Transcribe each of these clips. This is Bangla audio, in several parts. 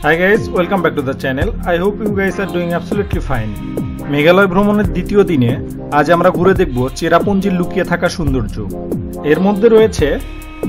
Hi guys, welcome back to the channel. I hope you guys are doing absolutely fine. Meghalaya ভ্রমণের দ্বিতীয় দিনে আজ আমরা ঘুরে দেখব চেরাপুঞ্জির লুকিয়ে থাকা সৌন্দর্য। এর মধ্যে রয়েছে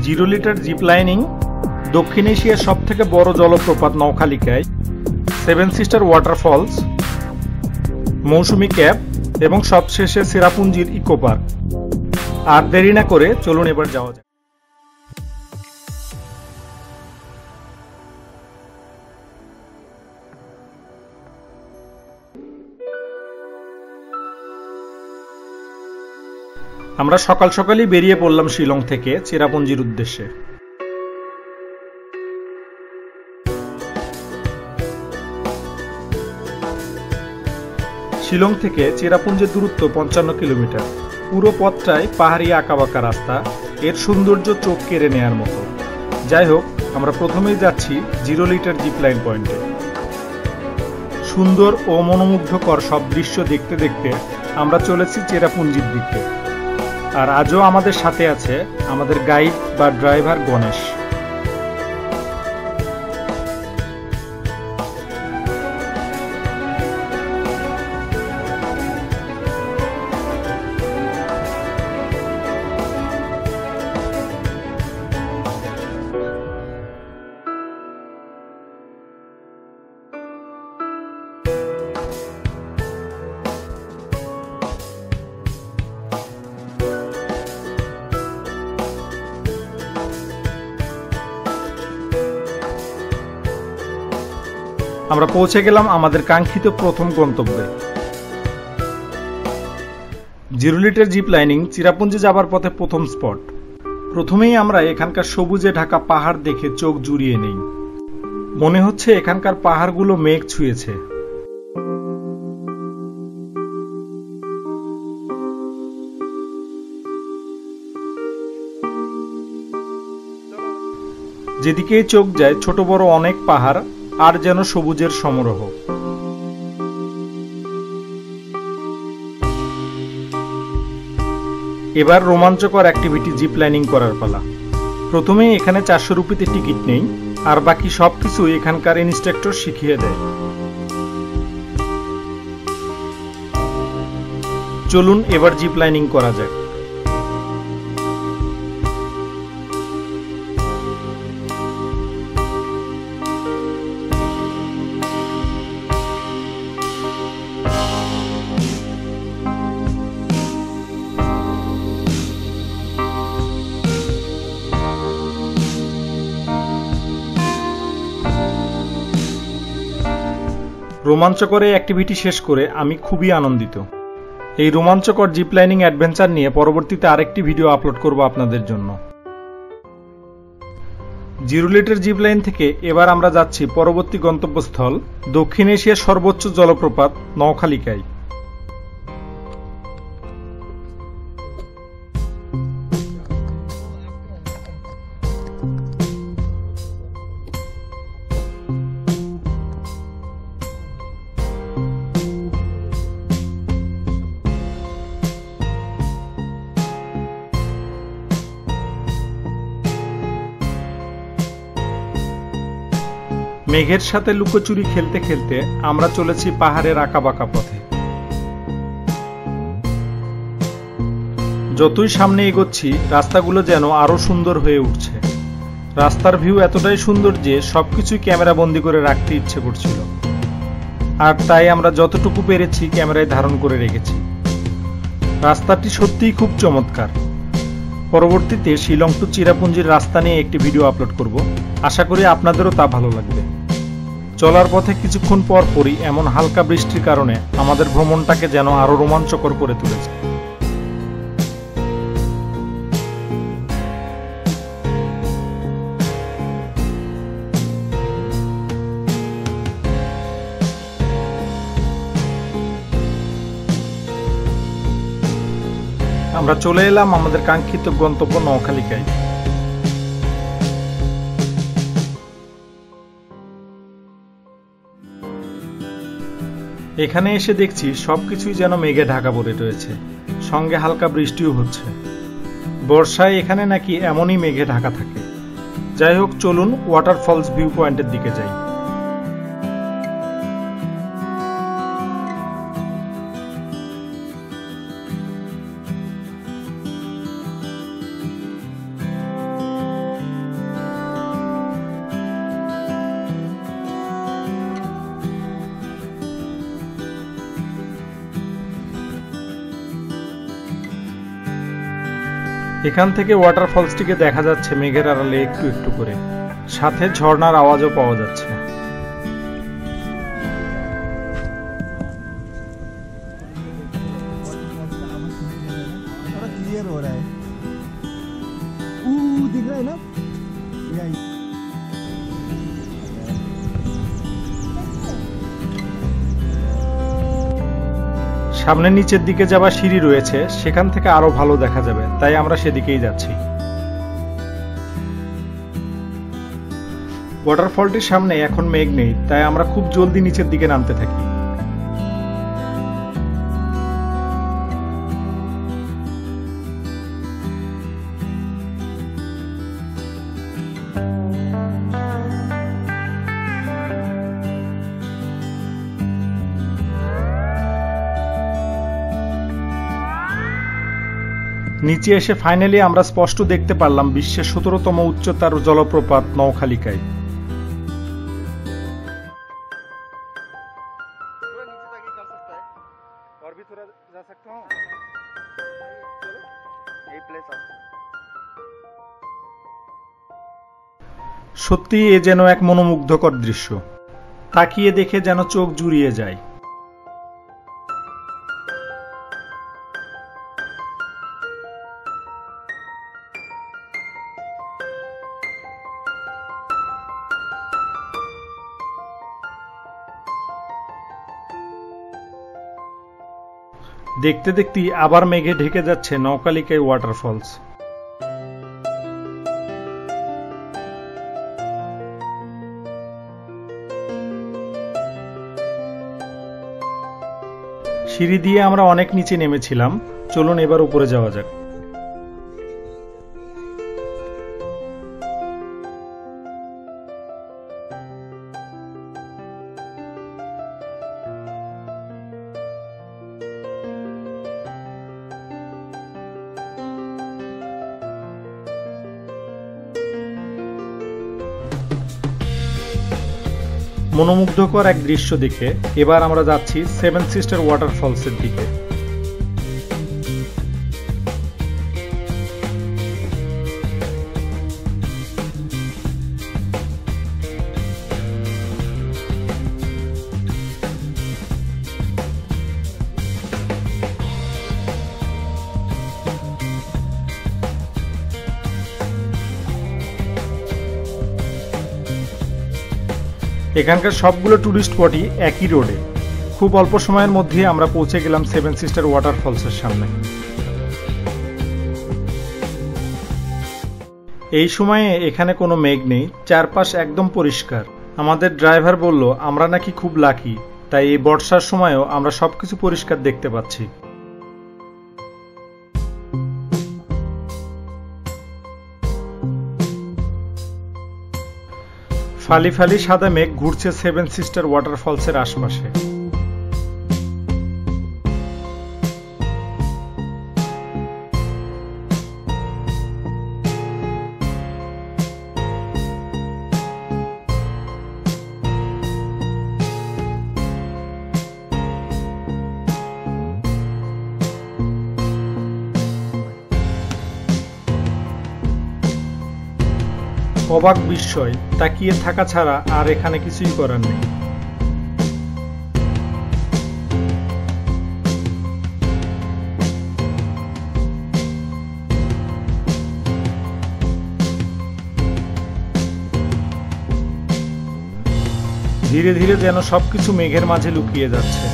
0 লিটার জিপ লাইনিং, দক্ষিণ এশিয়ার সবথেকে বড় জলপ্রপাত নওখালিকায়, 7 সিস্টার ওয়াটারফলস, মৌসুমী ক্যাপ এবং সবশেষে চেরাপুঞ্জির ইকো পার্ক। আর দেরি না করে চলুন এবার যাওয়া যাক। আমরা সকাল সকালই বেরিয়ে পড়লাম শিলং থেকে চেরাপুঞ্জির উদ্দেশ্যে। শিলং থেকে চেরাপুঞ্জির দূরত্ব 55 কিলোমিটার। পুরো পথটাই পাহাড়ি আঁকাবাঁকা রাস্তা, এর সৌন্দর্য চোখ কেড়ে নেয়ার মতো। যাই হোক, আমরা প্রথমেই যাচ্ছি 0 লিটার জিপ লাইন পয়েন্টে। সুন্দর ও মনোমুগ্ধকর সব দৃশ্য দেখতে দেখতে আমরা চলেছি চেরাপুঞ্জির দিকে। আর আজও আমাদের সাথে আছে আমাদের গাইড বা ড্রাইভার গণেশ। আমরা পৌঁছে গেলাম আমাদের কাঙ্ক্ষিত প্রথম গন্তব্যে। 0 লিটার জিপ লাইনিং চেরাপুঞ্জি যাবার পথে প্রথম স্পট। প্রথমেই আমরা এখানকার সবুজে ঢাকা পাহাড় দেখে চোখ জুড়িয়ে নেই। মনে হচ্ছে এখানকার পাহাড়গুলো মেঘ ছুঁয়েছে। যেদিকেই চোখ যায় ছোট বড় অনেক পাহাড়, আর যেন সবুজের সমারোহ। এবার রোমাঞ্চকর অ্যাক্টিভিটি জিপ লাইনিং করার পালা। প্রথমেই এখানে 400 রুপিতে টিকিট নেই, আর বাকি সবকিছু এখানকার ইনস্ট্রাক্টর শিখিয়ে দেয়। চলুন এবার জিপ লাইনিং করা যাক। রোমাঞ্চকর এই অ্যাক্টিভিটি শেষ করে আমি খুবই আনন্দিত। এই রোমাঞ্চকর জিপ লাইনিং অ্যাডভেঞ্চার নিয়ে পরবর্তীতে আরেকটি ভিডিও আপলোড করব আপনাদের জন্য। 0 লিটার জিপ লাইন থেকে এবার আমরা যাচ্ছি পরবর্তী গন্তব্যস্থল দক্ষিণ এশিয়ার সর্বোচ্চ জলপ্রপাত নওখালিকায়। মেঘের সাথে লুকোচুরি খেলতে খেলতে আমরা চলেছি পাহাড়ের আঁকাবাঁকা পথে। যতই সামনে এগোচ্ছি রাস্তাগুলো যেন আরো সুন্দর হয়ে উঠছে। রাস্তার ভিউ এতটাই সুন্দর যে সবকিছুই ক্যামেরা বন্দি করে রাখতে ইচ্ছে করছিল, আর তাই আমরা যতটুকু পেরেছি ক্যামেরায় ধারণ করে রেখেছি। রাস্তাটি সত্যিই খুব চমৎকার। পরবর্তীতে শিলং টু চেরাপুঞ্জির রাস্তা নিয়ে একটি ভিডিও আপলোড করব, আশা করি আপনাদেরও তা ভালো লাগবে। চলার পথে কিছুক্ষণ পর পরই এমন হালকা বৃষ্টির কারণে আমাদের ভ্রমণটাকে যেন আরো রোমাঞ্চকর করে তুলেছে। আমরা চলে এলাম আমাদের কাঙ্ক্ষিত গন্তব্য নওখালিকায়। এখানে এসে দেখছি সবকিছুই যেন মেঘে ঢাকা পড়ে রয়েছে, সঙ্গে হালকা বৃষ্টিও হচ্ছে। বর্ষায় এখানে নাকি এমনই মেঘে ঢাকা থাকে। যাই হোক, চলুন ওয়াটারফলস ভিউ পয়েন্টের দিকে যাই। এখান থেকে ওয়াটারফলসটিকে দেখা যাচ্ছে মেঘের আড়ালে একটু একটু করে, সাথে ঝর্ণার আওয়াজও পাওয়া যাচ্ছে। সামনে নিচের দিকে যাবার সিঁড়ি রয়েছে, সেখান থেকে আরো ভালো দেখা যাবে, তাই আমরা সেদিকেই যাচ্ছি। ওয়াটারফলটির সামনে এখন মেঘ নেই, তাই আমরা খুব জলদি নিচের দিকে নামতে থাকি। নিচে এসে ফাইনালি আমরা স্পষ্ট দেখতে পারলাম বিশ্বের 17তম উচ্চতার জলপ্রপাত নওখালিকায়। সত্যি এ যেন এক মনোমুগ্ধকর দৃশ্য, তাকিয়ে দেখে যেন চোখ জুড়িয়ে যায়। দেখতে দেখতে আবার মেঘে ঢেকে যাচ্ছে নওখালিকায় ওয়াটারফলস। সিঁড়ি দিয়ে আমরা অনেক নিচে নেমেছিলাম, চলুন এবার উপরে যাওয়া যাক। মনোমুগ্ধকর এক দৃশ্য দেখে এবার আমরা যাচ্ছি সেভেন সিস্টার ওয়াটারফলসের দিকে। এখানকার সবগুলো টুরিস্ট স্পটই একই রোডে। খুব অল্প সময়ের মধ্যে আমরা পৌঁছে গেলাম সেভেন সিস্টার ওয়াটারফলসের সামনে। এই সময়ে এখানে কোনো মেঘ নেই, চারপাশ একদম পরিষ্কার। আমাদের ড্রাইভার বলল আমরা নাকি খুব লাকি, তাই এই বর্ষার সময়ও আমরা সবকিছু পরিষ্কার দেখতে পাচ্ছি। ফালি ফালি সাদা মেঘ ঘুরছে সেভেন সিস্টার ওয়াটারফলসের আশপাশে। অবাক বিস্ময়, তাকিয়ে থাকা ছাড়া আর এখানে কিছুই করার নেই। ধীরে ধীরে যেন সবকিছু মেঘের মাঝে লুকিয়ে যাচ্ছে।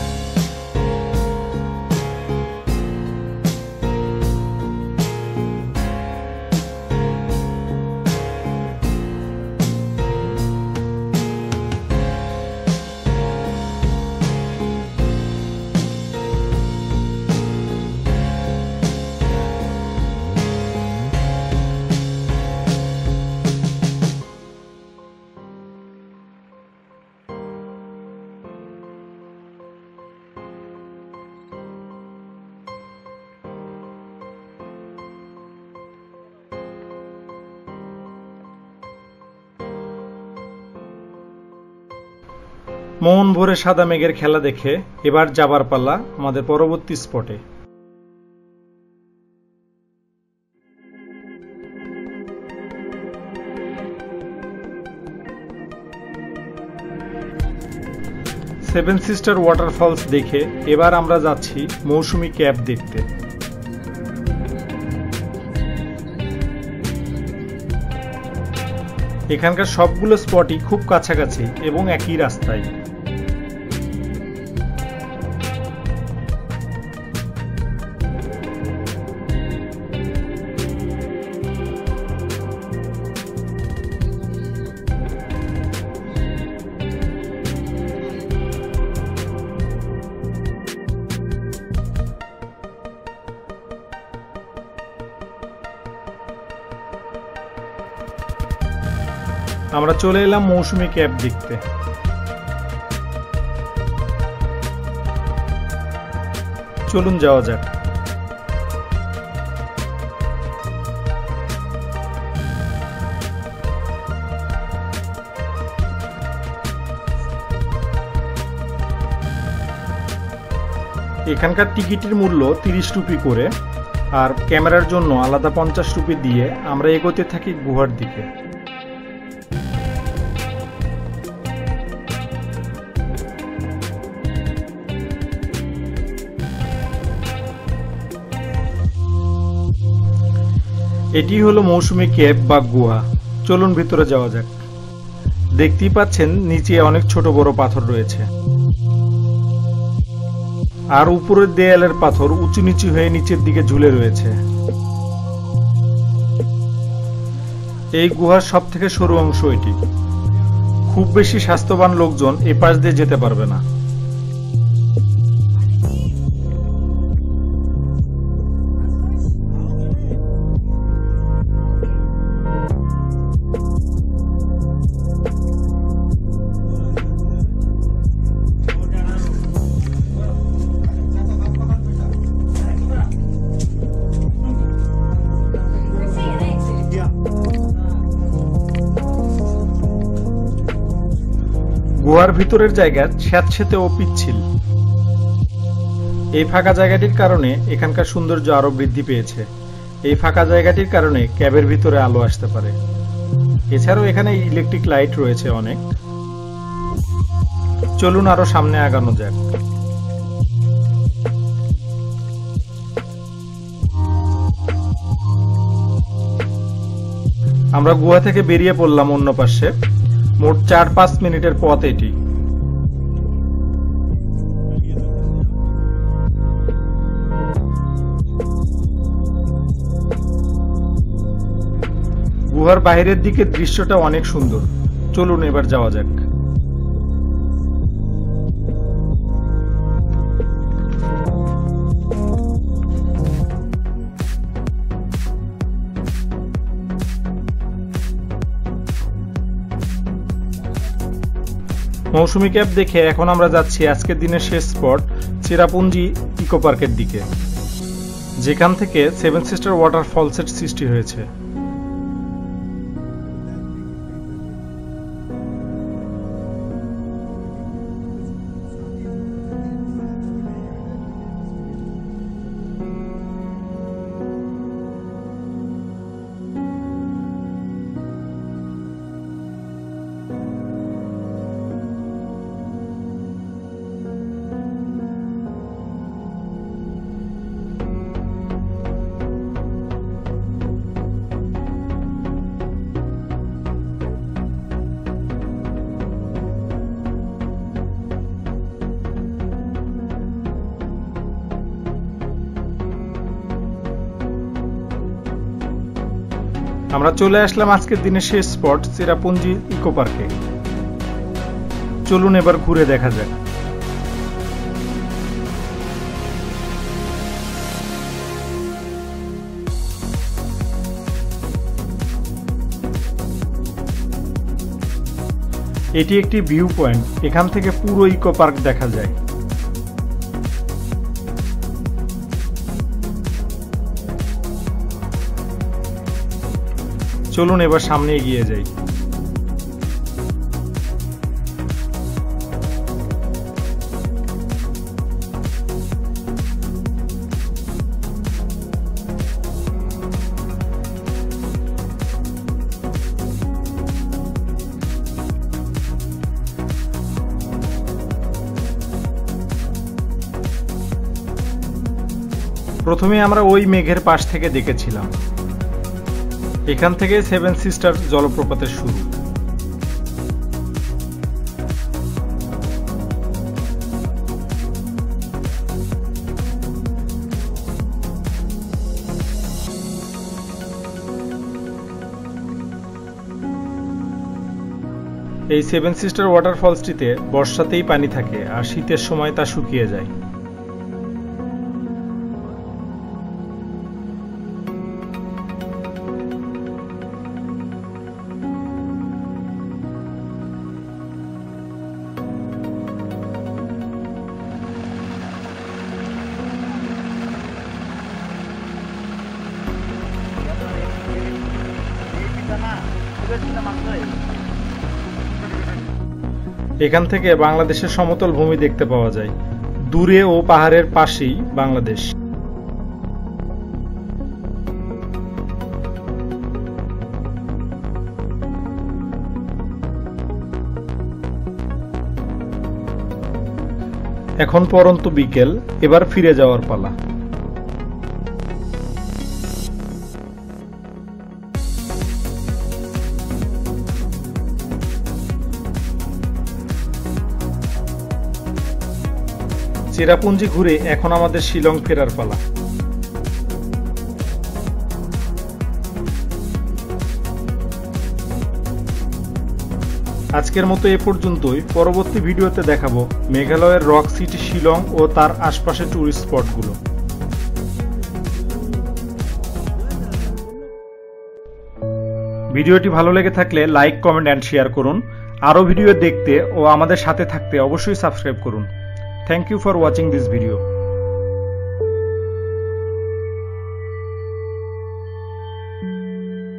মন ভরে সাদা মেঘের খেলা দেখে এবার যাবার পালা আমাদের পরবর্তী স্পটে। সেভেন সিস্টার ওয়াটারফলস দেখে এবার আমরা যাচ্ছি মৌসুমী ক্যাভ দেখতে। এখানকার সবগুলো স্পটই খুব কাছাকাছি এবং একই রাস্তায়। আমরা চলে এলাম মৌসুমী ক্যাভ দেখতে। চলুন যাওয়া যাক। এখানকার টিকিটের মূল্য 30 রুপি করে, আর ক্যামেরার জন্য আলাদা 50 রুপি দিয়ে আমরা এগোতে থাকি গুহার দিকে। এটি হলো মৌসুমী ক্যাভ বা গুহা। চলুন ভিতরে যাওয়া যাক। দেখতেই পাচ্ছেন নিচে অনেক ছোট বড় পাথর রয়েছে, আর উপরের দেয়ালের পাথর উঁচু নিচু হয়ে নিচের দিকে ঝুলে রয়েছে। এই গুহার সব থেকে সরু অংশ এটি। খুব বেশি স্বাস্থ্যবান লোকজন এ পাশ দিয়ে যেতে পারবে না। গুহার ভিতরের জায়গা স্যাঁতসেঁতে ও পিচ্ছিল। এই ফাঁকা জায়গাটির কারণে এখানকার সৌন্দর্য আরো বৃদ্ধি পেয়েছে। এই ফাঁকা জায়গাটির কারণে ক্যাবের ভিতরে আলো আসতে পারে। এছাড়াও এখানে ইলেকট্রিক লাইট রয়েছে অনেক। চলুন আরো সামনে আগানো যাক। আমরা গুহা থেকে বেরিয়ে পড়লাম অন্য পাশে। মোট 4-5 মিনিটের পথ এটি। গুহার বাইরের দিকের দৃশ্যটা অনেক সুন্দর। চলুন এবার যাওয়া যাক। মৌসুমী ক্যাভ দেখে এখন আমরা যাচ্ছি আজকের দিনের শেষ স্পট চেরাপুঞ্জি ইকো পার্কের দিকে, যেখান থেকে সেভেন সিস্টার ওয়াটারফলসের সৃষ্টি হয়েছে। আমরা চলে আসলাম আজকের দিনের শেষ স্পট চেরাপুঞ্জি ইকো পার্কে। চলুন এবার ঘুরে দেখা যাক। এটি একটি ভিউ পয়েন্ট। এখান থেকে পুরো ইকো পার্ক দেখা যায়। চলুন এবার সামনে এগিয়ে যাই। প্রথমে আমরা ওই মেঘের পাশ থেকে দেখেছিলাম। এখান থেকে সেভেন সিস্টার জলপ্রপাতের শুরু। এই সেভেন সিস্টার ওয়াটারফলসটিতে বর্ষাতেই পানি থাকে আর শীতের সময় তা শুকিয়ে যায়। এখান থেকে বাংলাদেশের সমতল ভূমি দেখতে পাওয়া যায়। দূরে ও পাহাড়ের পাশেই বাংলাদেশ। এখন পরন্ত বিকেল, এবার ফিরে যাওয়ার পালা। চেরাপুঞ্জি ঘুরে এখন আমাদের শিলং ফেরার পালা। আজকের মতো এ পর্যন্তই। পরবর্তী ভিডিওতে দেখাবো মেঘালয়ের রক সিটি শিলং ও তার আশপাশের টুরিস্ট স্পটগুলো। ভিডিওটি ভালো লেগে থাকলে লাইক, কমেন্ট এন্ড শেয়ার করুন। আরও ভিডিও দেখতে ও আমাদের সাথে থাকতে অবশ্যই সাবস্ক্রাইব করুন। Thank you for watching this video.